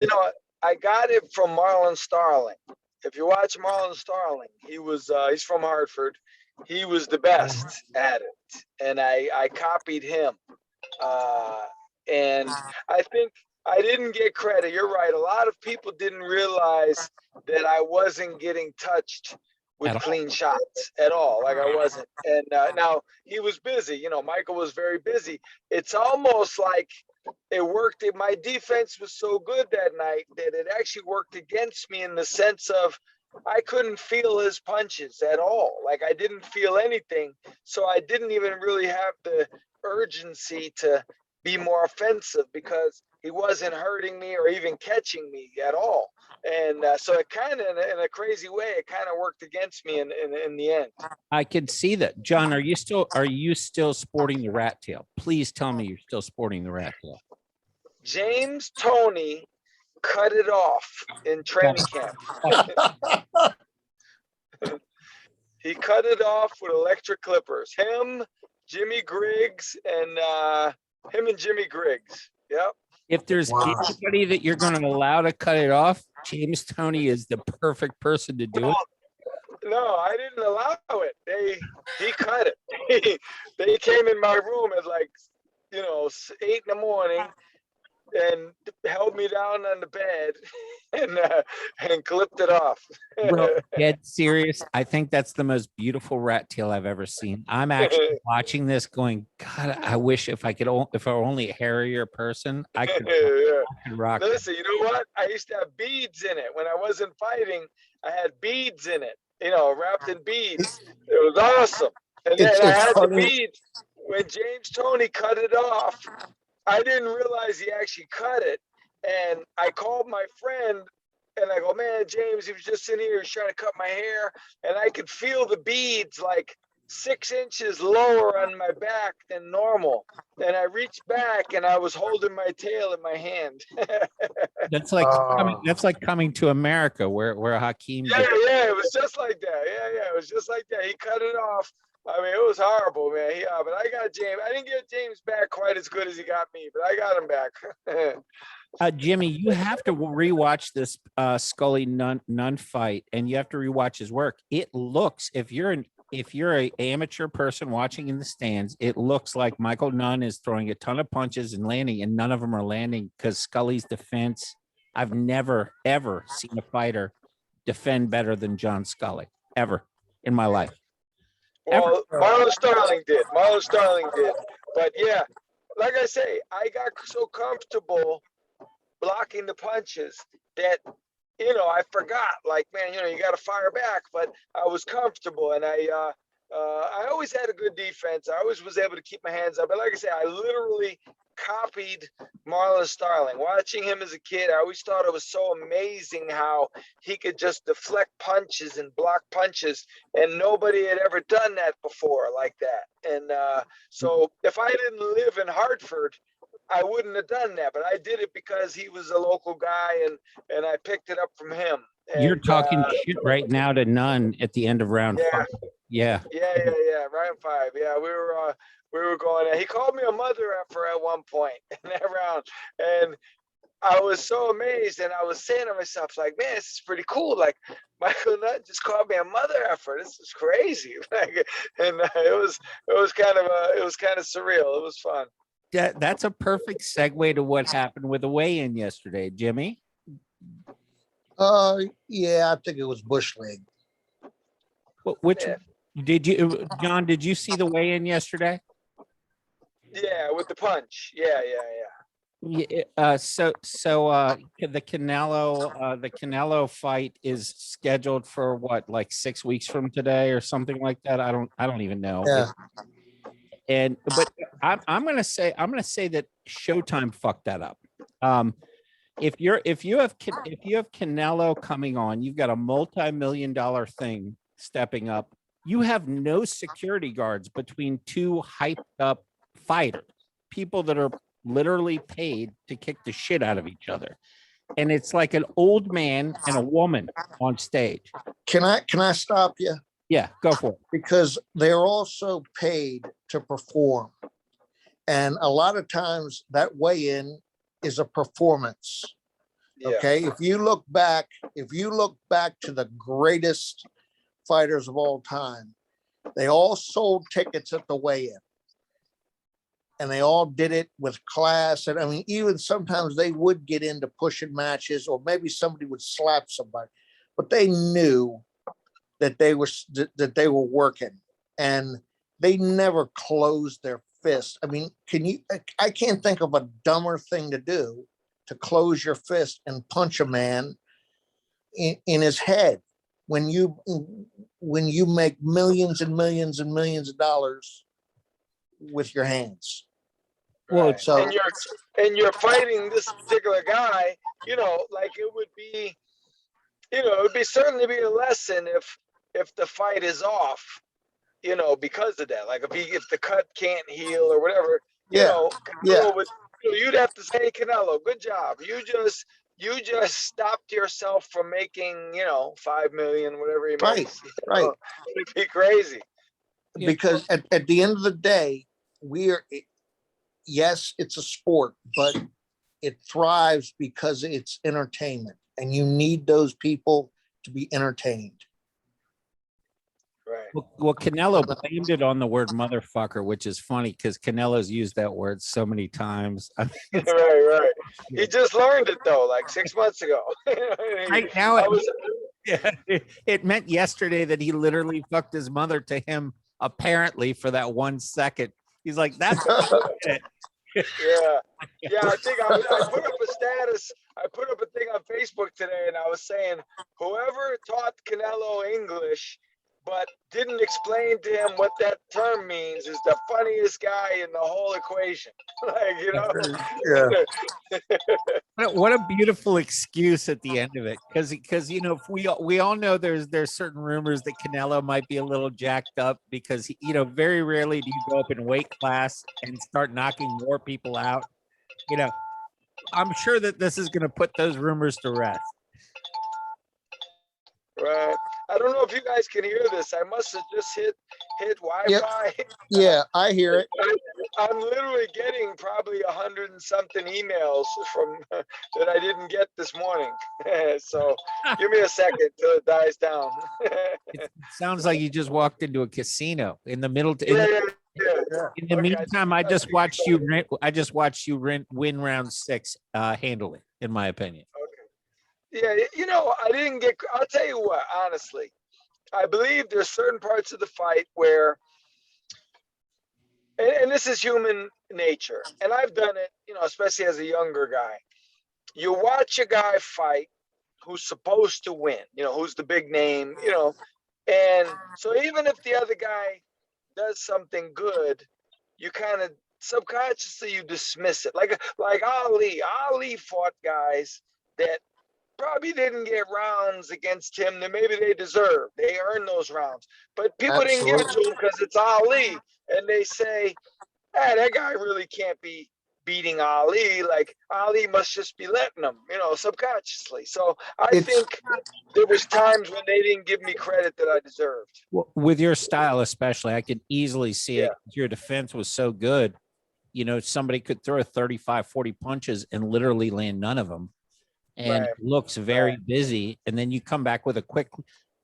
You know, I got it from Marlon Starling. If you watch Marlon Starling, he's from Hartford. He was the best at it, and I copied him. Uh, and I think I didn't get credit. You're right. A lot of people didn't realize that I wasn't getting touched with At all. clean shots at all. Like I wasn't. And now he was busy. Michael was very busy. It's almost like it worked. My defense was so good that night that it actually worked against me in the sense of I couldn't feel his punches at all. Like I didn't feel anything. So I didn't even really have the urgency to be more offensive because he wasn't hurting me or even catching me at all. And so it kind of, in a crazy way, it kind of worked against me in the end. I could see that. John, are you still sporting the rat tail? Please tell me you're still sporting the rat tail. James Toney cut it off in training camp. He cut it off with electric clippers. Jimmy Griggs, and him and Jimmy Griggs. Yep. If there's anybody that you're going to allow to cut it off, James Toney is the perfect person to do it. No, I didn't allow it. He cut it. They came in my room at 8 in the morning and held me down on the bed and clipped it off. Bro, dead serious. I think that's the most beautiful rat tail I've ever seen. I'm actually watching this going, God, I wish if I were only a hairier person, I could rock. Listen, you know what? I used to have beads in it. When I wasn't fighting, I had beads in it, wrapped in beads. It was awesome. And then I had the beads. When James Toney cut it off, I didn't realize he actually cut it. And I called my friend and I go, man, James, he was just in here, he was trying to cut my hair. And I could feel the beads like 6 inches lower on my back than normal. And I reached back and I was holding my tail in my hand. That's like coming to America where Hakeem. Yeah, it was just like that. Yeah, it was just like that. He cut it off. I mean, it was horrible, man. But I got James. I didn't get James back quite as good as he got me, but I got him back. Jimmy, you have to rewatch this Scully Nunn fight, and you have to rewatch his work. It looks, if you're an amateur person watching in the stands, it looks like Michael Nunn is throwing a ton of punches and landing, and none of them are landing because Scully's defense. I've never ever seen a fighter defend better than John Scully ever in my life. Well, Marlon Starling did. But yeah, like I say, I got so comfortable blocking the punches that, I forgot. Like, man, you got to fire back. But I was comfortable, and I always had a good defense. I always was able to keep my hands up. But like I say, I literally copied Marlon Starling. Watching him as a kid, I always thought it was so amazing how he could just deflect punches and block punches, and nobody had ever done that before like that. And so if I didn't live in Hartford, I wouldn't have done that, but I did it because he was a local guy, and I picked it up from him. And, you're talking shit right now to Nunn at the end of round 5. Yeah. Round 5. Yeah, we were going. He called me a mother effer at one point in that round, and I was so amazed, and I was saying to myself, like, man, this is pretty cool. Like, Michael Nutt just called me a mother effer. This is crazy. And it was kind of surreal. It was fun. That's a perfect segue to what happened with the weigh-in yesterday, Jimmy. Yeah, I think it was bush league. Which did you, John? Did you see the weigh-in yesterday? Yeah, with the punch. Yeah. So the Canelo fight is scheduled for what, like 6 weeks from today or something like that. I don't even know. Yeah. But I'm gonna say that Showtime fucked that up. If you have Canelo coming on, you've got a multi-million-dollar thing stepping up. You have no security guards between two hyped up fighters, people that are literally paid to kick the shit out of each other. And it's like an old man and a woman on stage. Can I stop you? Yeah, go for it. Because they're also paid to perform. And a lot of times that weigh-in is a performance. Yeah. Okay, if you look back to the greatest fighters of all time, they all sold tickets at the weigh-in, and they all did it with class. And I mean, even sometimes they would get into pushing matches, or maybe somebody would slap somebody, but they knew that they were working, and they never closed their fist. I mean, I can't think of a dumber thing to do, to close your fist and punch a man in his head when you make millions and millions and millions of dollars with your hands. Well, Right. So And you're fighting this particular guy, like it would be, it would be certainly be a lesson if the fight is off, because of that. Like if the cut can't heal or whatever, yeah, yeah, Canelo would, you'd have to say, hey, Canelo, good job. You just stopped yourself from making, 5 million, whatever he right, makes. right. It'd be crazy. Yeah. Because at the end of the day, yes, it's a sport, but it thrives because it's entertainment, and you need those people to be entertained. Right. Well, Canelo blamed it on the word motherfucker, which is funny because Canelo's used that word so many times. I mean, Right. He just learned it though, like 6 months ago. right now, I was, it meant yesterday that he literally fucked his mother to him, apparently, for that 1 second. He's like, that's it. yeah. I think I put up a status. I put up a thing on Facebook today, and I was saying, whoever taught Canelo English but didn't explain to him what that term means is the funniest guy in the whole equation. Like, Yeah. What a beautiful excuse at the end of it, because if we all know there's certain rumors that Canelo might be a little jacked up because very rarely do you go up in weight class and start knocking more people out. I'm sure that this is going to put those rumors to rest. Right. I don't know if you guys can hear this. I must have just hit Wi-Fi. Yeah, I hear it. I'm literally getting probably 100 and something emails from that I didn't get this morning. So give me a second till it dies down. It sounds like you just walked into a casino in the middle. Yeah. In the Okay. meantime, I just watched you win round 6 handily, in my opinion. Yeah, I didn't get. I'll tell you what. Honestly, I believe there's certain parts of the fight where, and this is human nature, and I've done it, especially as a younger guy. You watch a guy fight who's supposed to win, who's the big name, and so even if the other guy does something good, you kind of subconsciously you dismiss it. Like Ali. Ali fought guys that probably didn't get rounds against him that maybe they deserved. They earned those rounds. But people didn't give it to him because it's Ali. And they say, hey, that guy really can't be beating Ali. Like Ali must just be letting him, subconsciously. So I think there was times when they didn't give me credit that I deserved. Well, with your style, especially, I could easily see it. Your defense was so good. Somebody could throw 35, 40 punches and literally land none of them. And it looks very busy. And then you come back with a quick,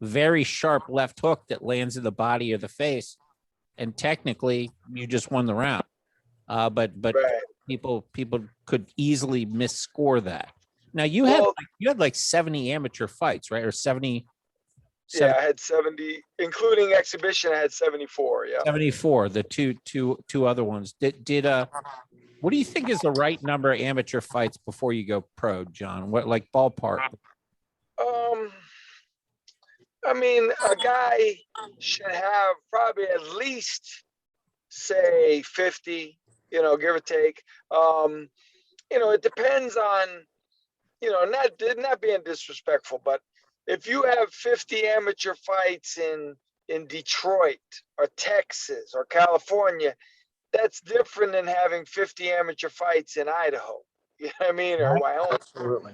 very sharp left hook that lands in the body or the face. And technically, you just won the round. But people could easily misscore that. Now you had like 70 amateur fights, right? Or 70. Yeah, I had 70, including exhibition. I had 74. Yeah, 74. The two other ones. What do you think is the right number of amateur fights before you go pro, John? What, like, ballpark? I mean, a guy should have probably at least say 50, give or take. It depends on, not being disrespectful, but if you have 50 amateur fights in Detroit or Texas or California, that's different than having 50 amateur fights in Idaho. You know what I mean? Or Wyoming. Absolutely.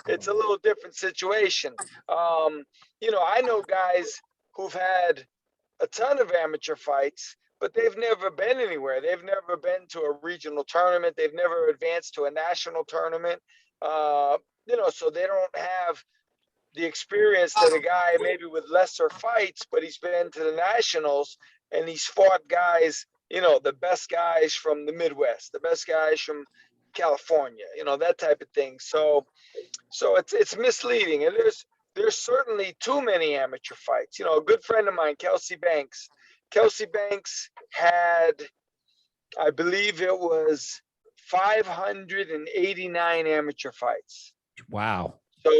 It's a little different situation. I know guys who've had a ton of amateur fights, but they've never been anywhere. They've never been to a regional tournament. They've never advanced to a national tournament. so they don't have the experience that a guy maybe with lesser fights, but he's been to the nationals and he's fought guys, the best guys from the Midwest, the best guys from California, that type of thing. So it's misleading, and there's certainly too many amateur fights. A good friend of mine, Kelsey Banks. Kelsey Banks had, I believe it was 589 amateur fights. Wow. So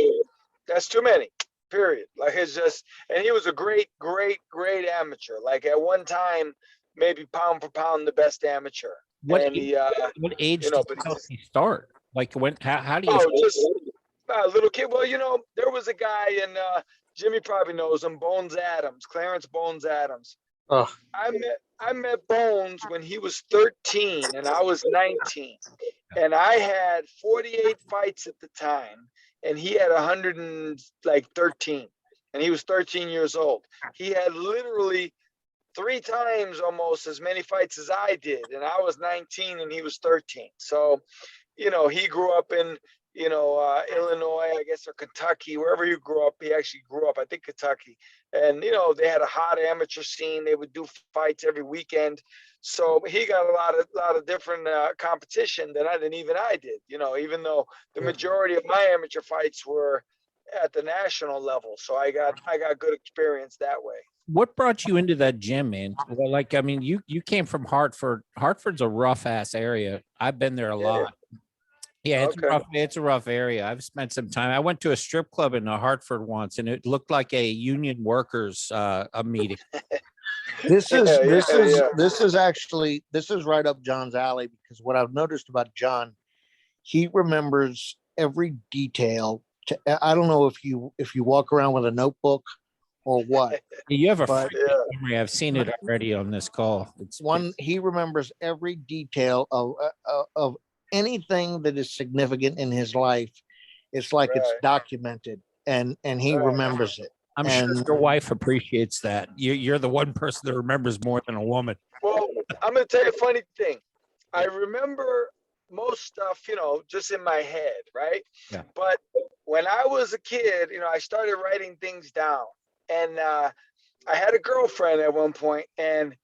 that's too many, period. Like, it's just, and he was a great, great, great amateur. Like, at one time, maybe pound for pound, the best amateur. What And age, what age did but Kelsey start? Like, when, how do you? oh, just a little kid. Well, there was a guy, and Jimmy probably knows him, Bones Adams, Clarence Bones Adams. Oh, I met Bones when he was 13 and I was 19, and I had 48 fights at the time, and he had 113, and he was 13 years old. He had literally 3 times almost as many fights as I did, and I was 19 and he was 13. So, he grew up in Illinois, I guess, or Kentucky, wherever you grew up. He actually grew up, I think, Kentucky. And, they had a hot amateur scene. They would do fights every weekend. So he got a lot of different competition than I did, even though the majority of my amateur fights were at the national level. So I got good experience that way. What brought you into that gym, man? Well, like, I mean, you came from Hartford. Hartford's a rough ass area. I've been there a lot. Yeah, it's a rough area. I've spent some time. I went to a strip club in Hartford once, and it looked like a union workers a meeting. This is right up John's alley, because what I've noticed about John, he remembers every detail. I don't know if you walk around with a notebook or what. You have a memory. I've seen it already on this call. He remembers every detail of anything that is significant in his life. It's like it's documented, and he remembers it. I'm sure your wife appreciates that. You're the one person that remembers more than a woman. Well, I'm going to tell you a funny thing. I remember most stuff, just in my head, right? Yeah. But when I was a kid, I started writing things down. And I had a girlfriend at one point, and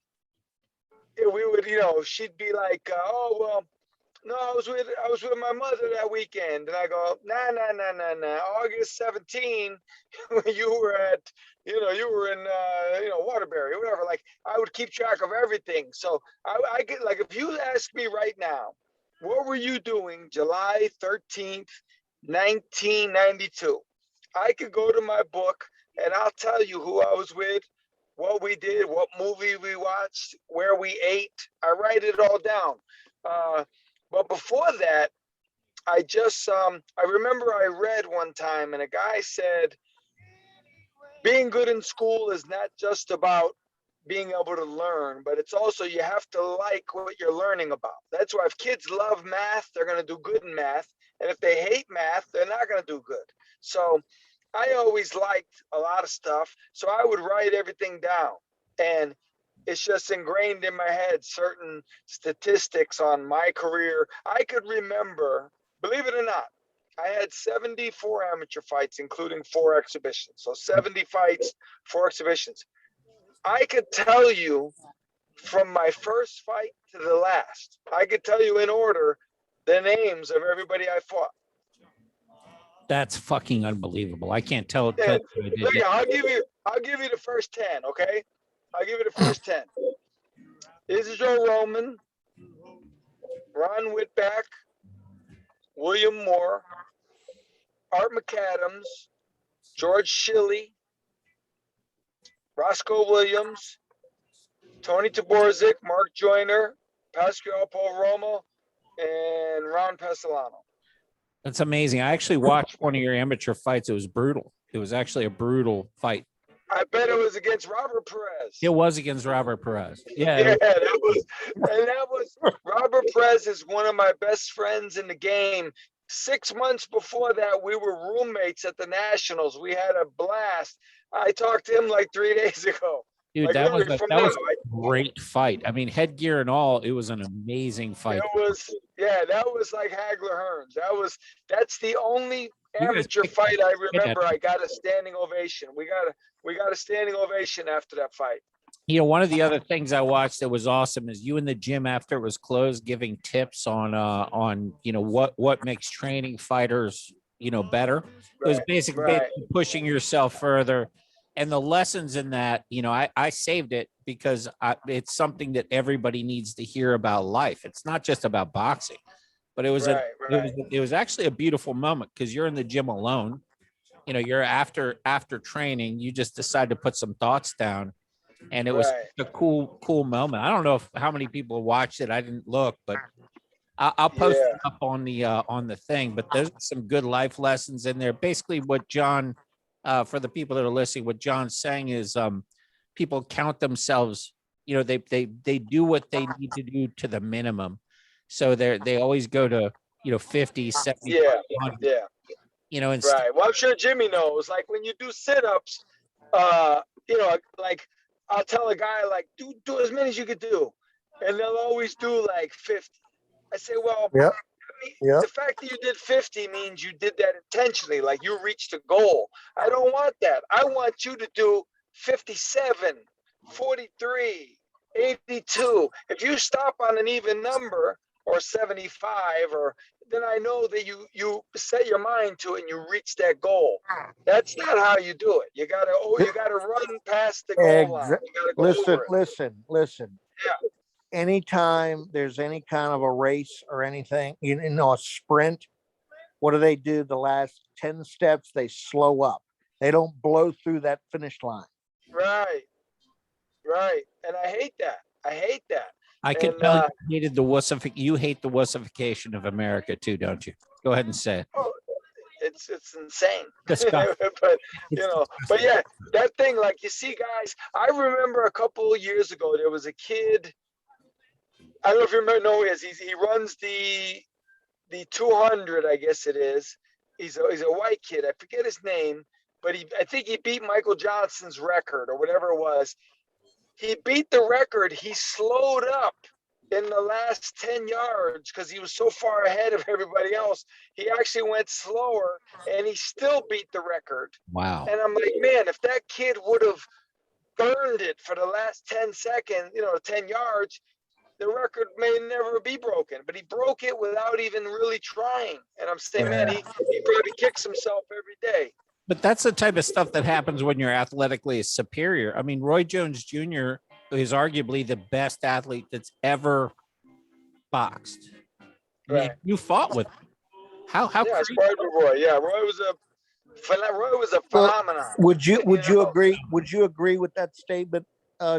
we would, she'd be like, "Oh, well, no, I was with my mother that weekend." And I go, nah. August 17, you were at, you were in, Waterbury or whatever. Like, I would keep track of everything. So I get, like, if you ask me right now, what were you doing July 13th, 1992? I could go to my book and I'll tell you who I was with, what we did, what movie we watched, where we ate. I write it all down. But before that, I remember I read one time, and a guy said, being good in school is not just about being able to learn, but it's also, you have to like what you're learning about. That's why if kids love math, they're going to do good in math. And if they hate math, they're not going to do good. So I always liked a lot of stuff. So I would write everything down. And it's just ingrained in my head, certain statistics on my career. I could remember, believe it or not, I had 74 amateur fights, including 4 exhibitions. So 70 fights, 4 exhibitions. I could tell you from my first fight to the last. I could tell you in order the names of everybody I fought. That's fucking unbelievable. I can't tell. Look, I'll give you the first 10, okay? I'll give you the first 10. Israel Roman, Ron Whitback, William Moore, Art McAdams, George Shilley, Roscoe Williams, Tony Taborzik, Mark Joyner, Pascual Romo, and Ron Pessolano. That's amazing. I actually watched one of your amateur fights. It was brutal. It was actually a brutal fight. I bet it was against Robert Perez. It was against Robert Perez. Yeah, that was Robert Perez is one of my best friends in the game. 6 months before that, we were roommates at the Nationals. We had a blast. I talked to him like 3 days ago. Dude, like, that was great fight. I mean, headgear and all, it was an amazing fight. It was, yeah, that was like Hagler Hearns. That's the only You guys amateur kicked fight the I shit out remember. of I got a standing ovation. We got a standing ovation after that fight. You know, one of the other things I watched that was awesome is you in the gym after it was closed, giving tips on you know what makes training fighters, you know, better. It was Right, basically right. pushing yourself further, and the lessons in that, you know, I saved it because it's something that everybody needs to hear about life. It's not just about boxing, but it was Right, it was actually a beautiful moment because you're in the gym alone. You know, you're after training, you just decide to put some thoughts down, and it was right. a cool moment. I don't know how many people watched it. I didn't look, but I'll post Yeah, it up on the thing. But there's some good life lessons in there. Basically, what John, for the people that are listening, what John's saying is, people count themselves. You know, they do what they need to do to the minimum, so they always go to 50, 70, yeah, 100. yeah. You know, instead. Right. Well, I'm sure Jimmy knows. Like when you do sit-ups, like I'll tell a guy like do as many as you could do, and they'll always do like 50. I say, well, Yep. I mean, Yep. the fact that you did 50 means you did that intentionally, like you reached a goal. I don't want that. I want you to do 57, 43, 82. If you stop on an even number or 75, or then I know that you set your mind to it and you reach that goal. That's not how you do it. You gotta run past the goal line. You gotta go Listen, over it. listen. Yeah. Anytime there's any kind of a race or anything, you know, a sprint, what do? The last 10 steps, they slow up. They don't blow through that finish line. Right. Right. And I hate that. I hate that. I could And tell you hated you hate the wussification of America too, don't you? Go ahead and say it. oh, it's insane. Disgusting. But yeah, that thing, like you see, guys, I remember a couple of years ago there was a kid. I don't know if you remember. No, he is. He runs the 200, I guess it is. He's a white kid. I forget his name, but I think he beat Michael Johnson's record or whatever it was. He beat the record. He slowed up in the last 10 yards because he was so far ahead of everybody else. He actually went slower and he still beat the record. Wow. And I'm like, man, if that kid would have burned it for the last 10 seconds, 10 yards, the record may never be broken. But he broke it without even really trying. And I'm saying, man, he probably kicks himself every day. But that's the type of stuff that happens when you're athletically superior. I mean, Roy Jones Jr. is arguably the best athlete that's ever boxed. I mean, Right. you fought with him. How Yeah, I crazy? sparred with Roy. Yeah, Roy was a phenomenon. Would you agree? Would you agree with that statement,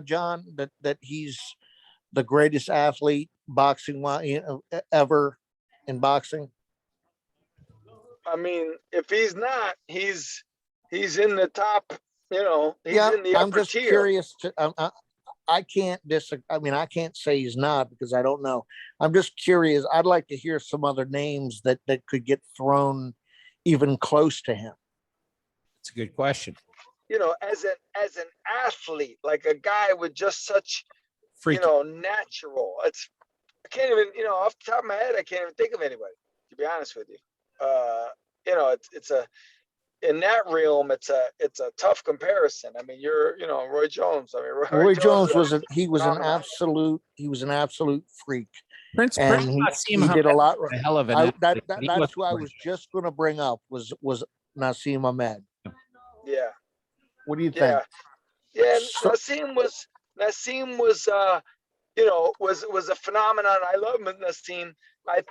John? That he's the greatest athlete boxing ever in boxing. I mean, if he's not, he's in the top. He's in the I'm upper just tier. curious. I can't disagree. I mean, I can't say he's not because I don't know. I'm just curious. I'd like to hear some other names that could get thrown even close to him. It's a good question. As an athlete, like a guy with just such, Freaky. natural. I can't even, off the top of my head, I can't even think of anybody, to be honest with you. It's in that realm, it's a tough comparison. I mean, you're, Roy Jones. I mean, Roy Jones was an phenomenon. absolute freak, Prince and he did a lot. A hell of an athlete. That's who I was just going to bring up was Naseem Ahmed. Yeah. What do you think? Yeah. So- Naseem was was a phenomenon. I love Naseem. But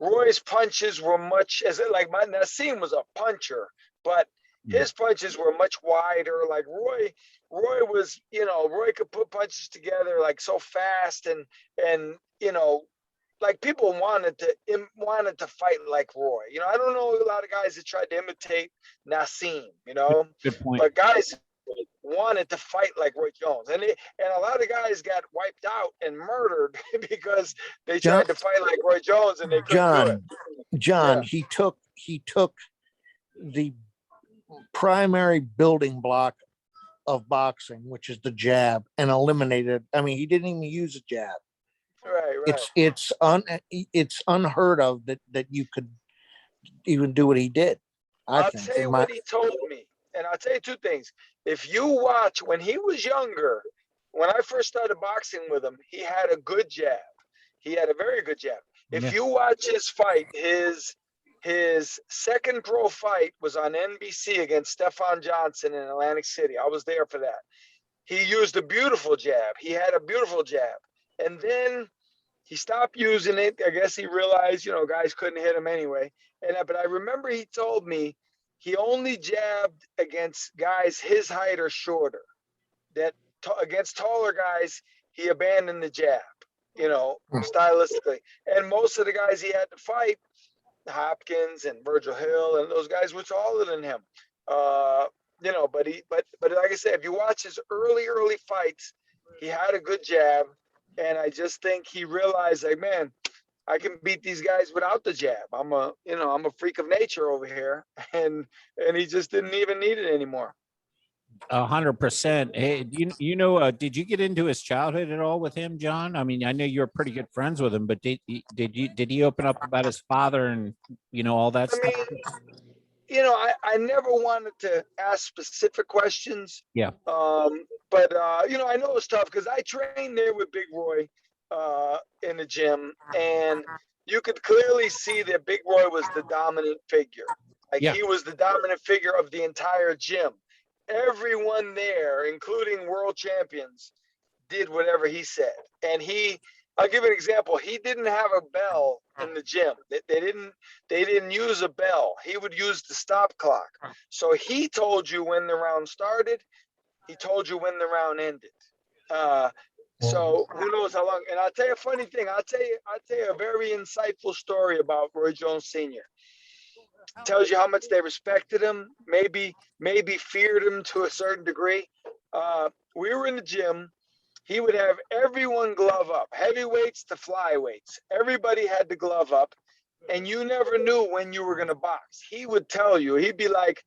Roy's punches were Naseem was a puncher, but his punches were much wider. Like Roy was, Roy could put punches together like so fast and like people wanted to fight like Roy. I don't know a lot of guys that tried to imitate Naseem, Good point. but guys wanted to fight like Roy Jones, and a lot of guys got wiped out and murdered because they tried to fight like Roy Jones and they couldn't do it. John, Yeah. he took the primary building block of boxing, which is the jab, and eliminated. I mean, he didn't even use a jab. Right. It's unheard of that you could even do what he did. I'll tell you what he told me. And I'll tell you two things. If you watch when he was younger, when I first started boxing with him, he had a good jab. He had a very good jab. If you watch his fight, his second pro fight was on NBC against Stefan Johnson in Atlantic City. I was there for that. He used a beautiful jab. He had a beautiful jab. And then he stopped using it. I guess he realized, guys couldn't hit him anyway. But I remember he told me he only jabbed against guys his height or shorter. That against taller guys, he abandoned the jab, stylistically. And most of the guys he had to fight, Hopkins and Virgil Hill, and those guys were taller than him. But like I said, if you watch his early fights, he had a good jab. And I just think he realized, like, man, I can beat these guys without the jab. I'm a freak of nature over here, and he just didn't even need it anymore. 100%. Hey, did you get into his childhood at all with him, John? I mean, I know you're pretty good friends with him, but did he open up about his father and all that stuff? I never wanted to ask specific questions. Yeah. But I know it's tough because I trained there with Big Roy in the gym, and you could clearly see that Big Roy was the dominant figure. He was the dominant figure of the entire gym. Everyone there, including world champions, did whatever he said. And I'll give an example. He didn't have a bell in the gym. They didn't use a bell. He would use the stop clock. So he told you when the round started. He told you when the round ended. So who knows how long? And I'll tell you a funny thing. I'll tell you a very insightful story about Roy Jones Sr. It tells you how much they respected him, maybe feared him to a certain degree. We were in the gym. He would have everyone glove up, heavyweights to flyweights. Everybody had to glove up, and you never knew when you were going to box. He would tell you. He'd be like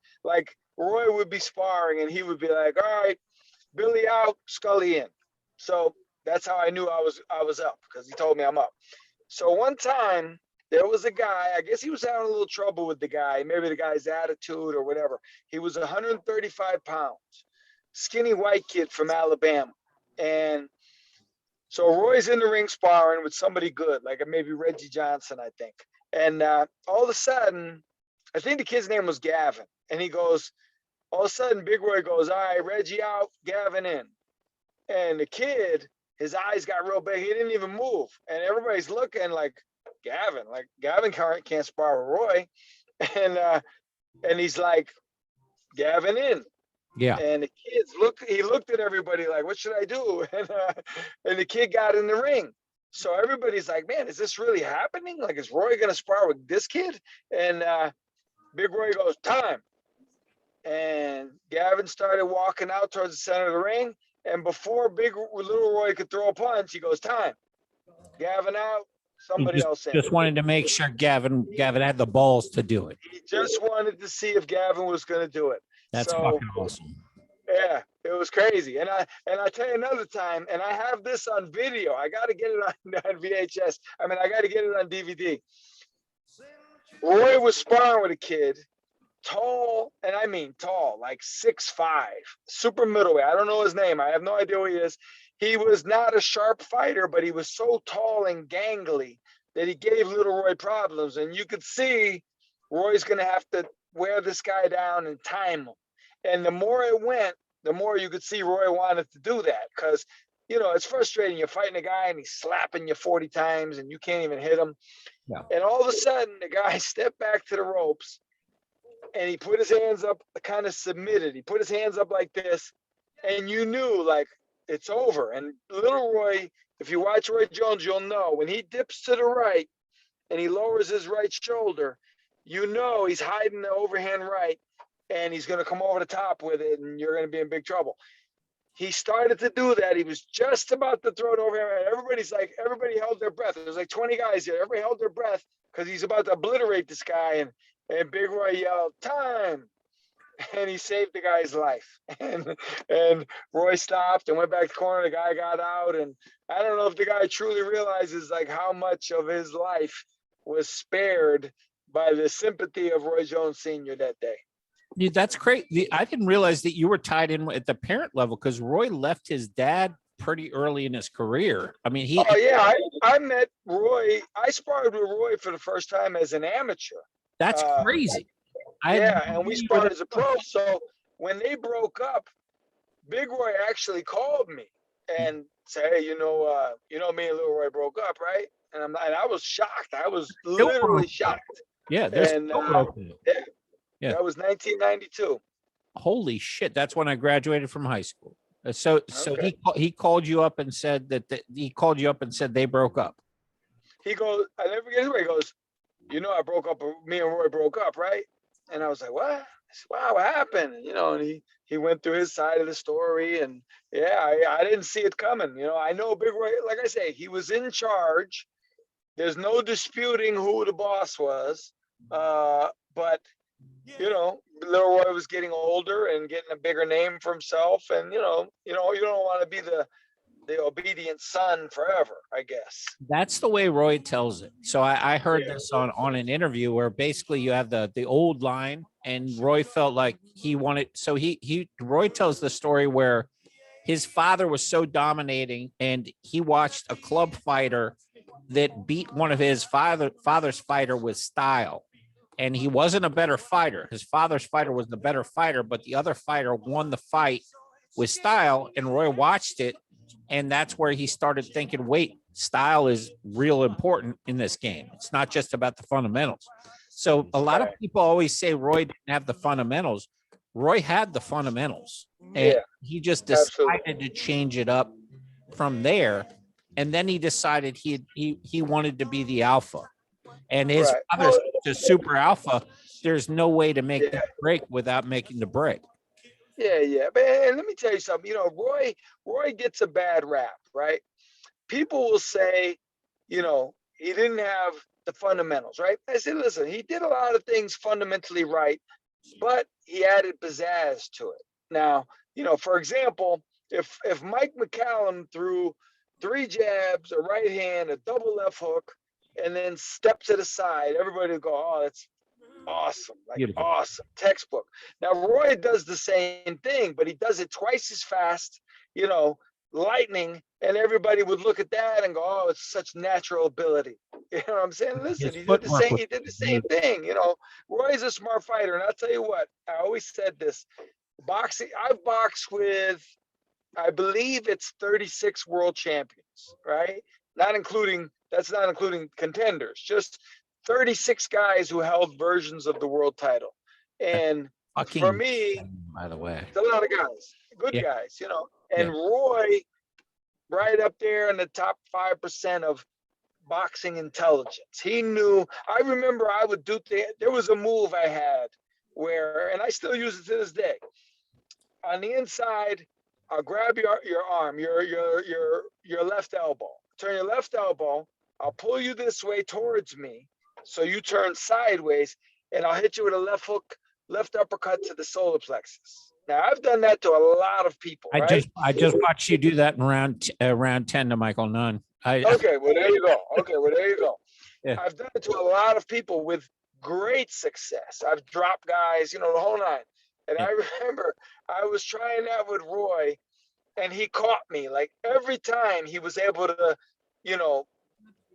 Roy would be sparring, and he would be like, all right, Billy out, Scully in. So that's how I knew I was up, because he told me I'm up. So one time there was a guy, I guess he was having a little trouble with the guy, maybe the guy's attitude or whatever. He was 135 pounds, skinny white kid from Alabama. And so Roy's in the ring sparring with somebody good, like maybe Reggie Johnson, I think. And all of a sudden, I think the kid's name was Gavin. And he goes, all of a sudden, Big Roy goes, all right, Reggie out, Gavin in. And the kid, his eyes got real big. He didn't even move. And everybody's looking like, Gavin can't spar with Roy. And he's like, Gavin in. Yeah. And the kids he looked at everybody like, what should I do? And the kid got in the ring. So everybody's like, man, is this really happening? Like, is Roy going to spar with this kid? And Big Roy goes, time. And Gavin started walking out towards the center of the ring. And before little Roy could throw a punch, he goes, time. Gavin out, somebody else in. Just wanted to make sure Gavin had the balls to do it. He just wanted to see if Gavin was going to do it. That's fucking awesome. Yeah, it was crazy. And I tell you another time, and I have this on video. I got to get it on VHS. I got to get it on DVD. Roy was sparring with a kid, tall, and I mean tall, like 6'5", super middleweight. I don't know his name. I have no idea who he is. He was not a sharp fighter, but he was so tall and gangly that he gave little Roy problems. And you could see Roy's going to have to wear this guy down and time him. And the more it went, the more you could see Roy wanted to do that, because, it's frustrating. You're fighting a guy and he's slapping you 40 times and you can't even hit him. Yeah. And all of a sudden, the guy stepped back to the ropes and he put his hands up, kind of submitted. He put his hands up like this, and you knew, like, it's over. And little Roy, if you watch Roy Jones, you'll know when he dips to the right and he lowers his right shoulder, he's hiding the overhand right, and he's going to come over the top with it, and you're going to be in big trouble. He started to do that. He was just about to throw it overhand right. Everybody held their breath. There was like 20 guys here. Everybody held their breath because he's about to obliterate this guy. And Big Roy yelled, time. and he saved the guy's life. And Roy stopped and went back to the corner. The guy got out, and I don't know if the guy truly realizes like how much of his life was spared by the sympathy of Roy Jones Sr. that day. Dude, that's great. I didn't realize that you were tied in at the parent level because Roy left his dad pretty early in his career. I mean, Oh yeah, I met Roy. I sparred with Roy for the first time as an amateur. that's Uh, crazy. yeah, and we sparred as a pro. So when they broke up, Big Roy actually called me and said, "Hey, me and Little Roy broke up, right?" And I was shocked. I was literally shocked. Yeah, there's And yeah. Yeah. that was 1992. Holy shit! That's when I graduated from high school. So Okay. he called you up and said he called you up and said they broke up. He goes, I never forget his way. He goes, I broke up. Me and Roy broke up, right? And I was like, what? I said, wow, what happened? And he went through his side of the story, and yeah, I didn't see it coming. I know Big Roy. Like I say, he was in charge. There's no disputing who the boss was, but Little Roy was getting older and getting a bigger name for himself, and you don't want to be the obedient son forever, I guess. That's the way Roy tells it. So I heard this on an interview where basically you have the old line, and Roy felt like he wanted. So Roy tells the story where his father was so dominating, and he watched a club fighter that beat one of his father's fighter with style. And he wasn't a better fighter. His father's fighter was the better fighter, but the other fighter won the fight with style. And Roy watched it. And that's where he started thinking, wait, style is real important in this game. It's not just about the fundamentals. So a lot of people always say Roy didn't have the fundamentals. Roy had the fundamentals. And he just decided to change it up from there. And then he decided he wanted to be the alpha. And his father's the super alpha. There's no way to make that break without making the break. Yeah. But and let me tell you something. Roy gets a bad rap, right? People will say, he didn't have the fundamentals, right? I said, listen, he did a lot of things fundamentally right, but he added pizzazz to it. Now, for example, if Mike McCallum threw 3 jabs, a right hand, a double left hook, and then step to the side, everybody would go, oh, that's awesome, like beautiful. Awesome, textbook. Now Roy does the same thing, but he does it twice as fast, lightning, and everybody would look at that and go, oh, it's such natural ability. You know what I'm saying? Listen, he did the same thing. Roy's a smart fighter, and I'll tell you what, I always said this, boxing, I've boxed with, I believe it's 36 world champions, right? That's not including contenders, just 36 guys who held versions of the world title. And for me, by the way, it's a lot of guys, good guys, and Roy, right up there in the top 5% of boxing intelligence. He knew, I remember I would there was a move I had where, and I still use it to this day. On the inside, I'll grab your arm, your left elbow. Turn your left elbow. I'll pull you this way towards me, so you turn sideways, and I'll hit you with a left hook, left uppercut to the solar plexus. Now I've done that to a lot of people. Right? I just watched you do that in round 10 to Michael Nunn. Okay, well there you go. Yeah. I've done it to a lot of people with great success. I've dropped guys, the whole nine. And I remember I was trying that with Roy, and he caught me. Like every time he was able to,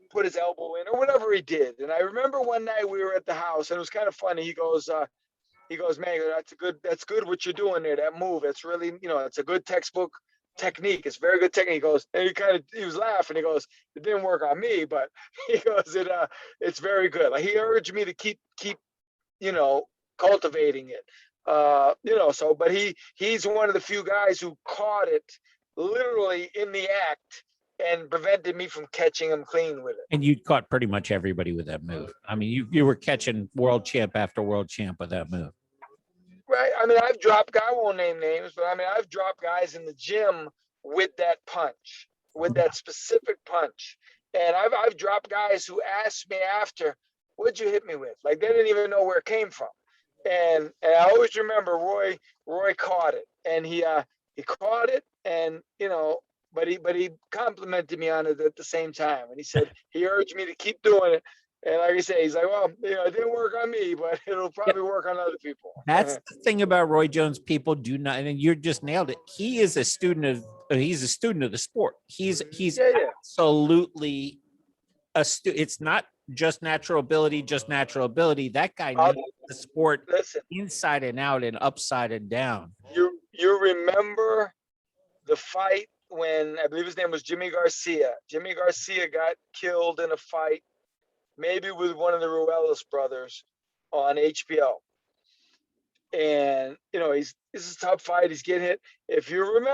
put his elbow in or whatever he did. And I remember one night we were at the house, and it was kind of funny. He goes, man, that's good what you're doing there. That move, it's really, it's a good textbook technique. It's very good technique. He goes, and he was laughing. He goes, it didn't work on me, but he goes, it's very good. Like he urged me to keep, cultivating it. But he's one of the few guys who caught it literally in the act and prevented me from catching him clean with it. And you caught pretty much everybody with that move. I mean, you were catching world champ after world champ with that move. Right. I mean, I've dropped, I won't name names, but I mean, I've dropped guys in the gym with that punch, with that specific punch. And I've dropped guys who asked me after, what'd you hit me with? Like they didn't even know where it came from. And I always remember Roy caught it, and he caught it, and but he complimented me on it at the same time, and he said he urged me to keep doing it. And like I say, he's like, well, it didn't work on me, but it'll probably work on other people. That's the thing about Roy Jones. People do not, and you just nailed it. He's a student of the sport. He's Yeah. absolutely it's not just natural ability. That guy knows the sport Listen, inside and out and upside and down. you remember the fight when I believe his name was Jimmy Garcia. Jimmy Garcia got killed in a fight, maybe with one of the Ruelas brothers on HBO. And this is a tough fight. He's getting hit. If you remember.